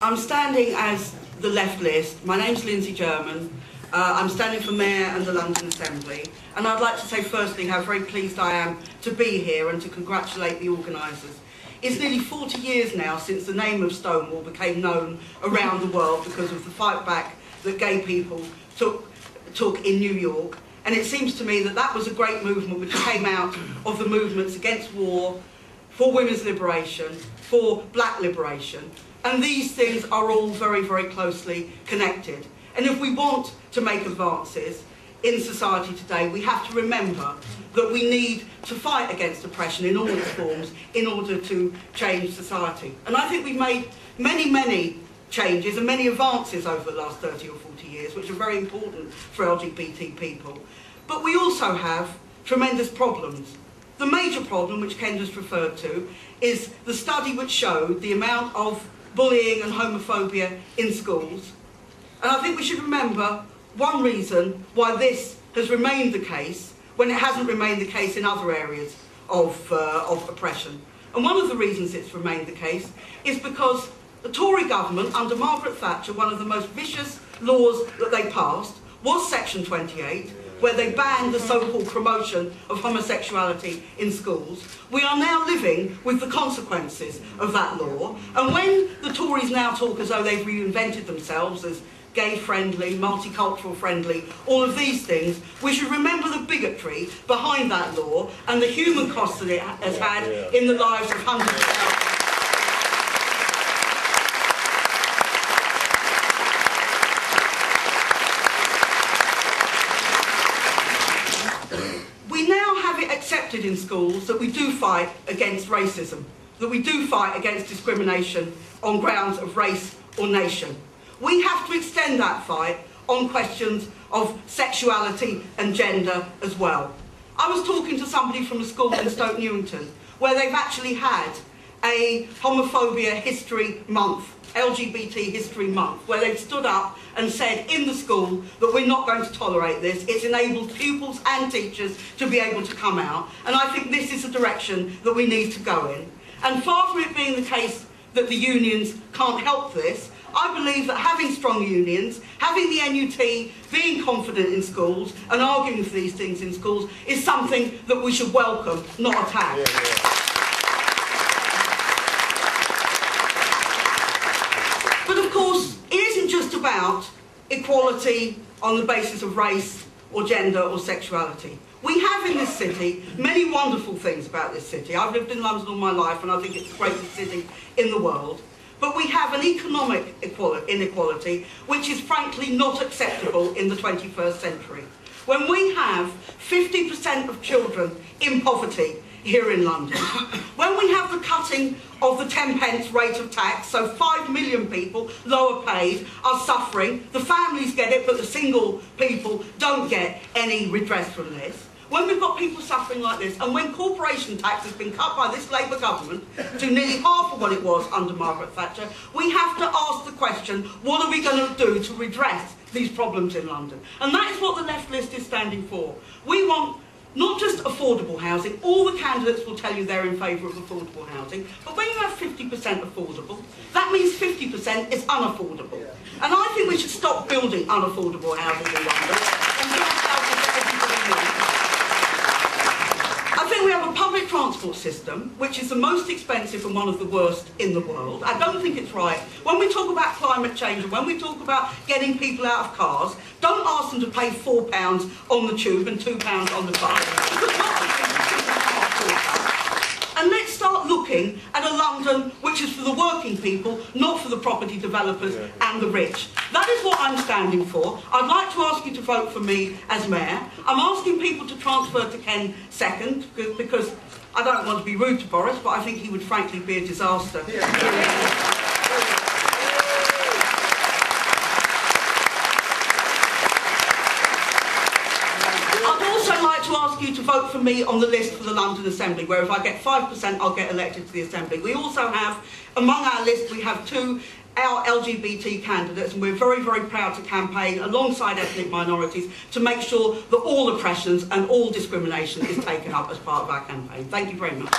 I'm standing as the left list. My name's Lindsey. I'm standing for Mayor and the London Assembly, and I'd like to say firstly how very pleased I am to be here and to congratulate the organisers. It's nearly 40 years now since the name of Stonewall became known around the world because of the fight back that gay people took in New York, and it seems to me that that was a great movement which came out of the movements against war, for women's liberation, for black liberation. And these things are all very, very closely connected. And if we want to make advances in society today, we have to remember that we need to fight against oppression in all its forms in order to change society. And I think we've made many, many changes and many advances over the last 30 or 40 years, which are very important for LGBT people. But we also have tremendous problems. The major problem, which Ken just referred to, is the study which showed the amount of bullying and homophobia in schools. And I think we should remember one reason why this has remained the case when it hasn't remained the case in other areas of oppression. And one of the reasons it's remained the case is because the Tory government, under Margaret Thatcher, one of the most vicious laws that they passed was Section 28, where they banned the so-called promotion of homosexuality in schools. We are now living with the consequences of that law. And when the Tories now talk as though they've reinvented themselves as gay-friendly, multicultural-friendly, all of these things, we should remember the bigotry behind that law and the human cost that it has had in the lives of hundreds of thousands. Accepted in schools that we do fight against racism, that we do fight against discrimination on grounds of race or nation. We have to extend that fight on questions of sexuality and gender as well. I was talking to somebody from a school in Stoke Newington where they've actually had a homophobia history month, LGBT history month, where they've stood up and said in the school that we're not going to tolerate this. It's enabled pupils and teachers to be able to come out, and I think this is the direction that we need to go in. And far from it being the case that the unions can't help this, I believe that having strong unions, having the NUT being confident in schools and arguing for these things in schools is something that we should welcome, not attack. But of course, it isn't just about equality on the basis of race or gender or sexuality. We have in this city many wonderful things about this city. I've lived in London all my life and I think it's the greatest city in the world. But we have an economic inequality which is frankly not acceptable in the 21st century. When we have 50% of children in poverty here in London, when we have the cutting of the 10p rate of tax, so 5 million people, lower paid, are suffering. The families get it, but the single people don't get any redress from this. When we've got people suffering like this, and when corporation tax has been cut by this Labour government to nearly half of what it was under Margaret Thatcher, we have to ask the question, what are we going to do to redress these problems in London? And that is what the left list is standing for. We want not just affordable housing. All the candidates will tell you they're in favour of affordable housing, but when you have 50% affordable, that means 50% is unaffordable. And I think we should stop building unaffordable housing in London and build houses that everybody needs. I think we have a public transport system which is the most expensive and one of the worst in the world. I don't think it's right. When we talk about climate change and when we talk about getting people out of cars, don't ask them to pay £4 on the tube and £2 on the bus. And let's start looking at a London which is for the working people, not for the property developers and the rich. That is what I'm standing for. I'd like to ask you to vote for me as Mayor. I'm asking people to transfer to Ken second, because I don't want to be rude to Boris, but I think he would frankly be a disaster. To ask you to vote for me on the list for the London Assembly, where if I get 5%, I'll get elected to the Assembly. We also have, among our list, we have our LGBT candidates, and we're very, very proud to campaign alongside ethnic minorities to make sure that all oppressions and all discrimination is taken up as part of our campaign. Thank you very much.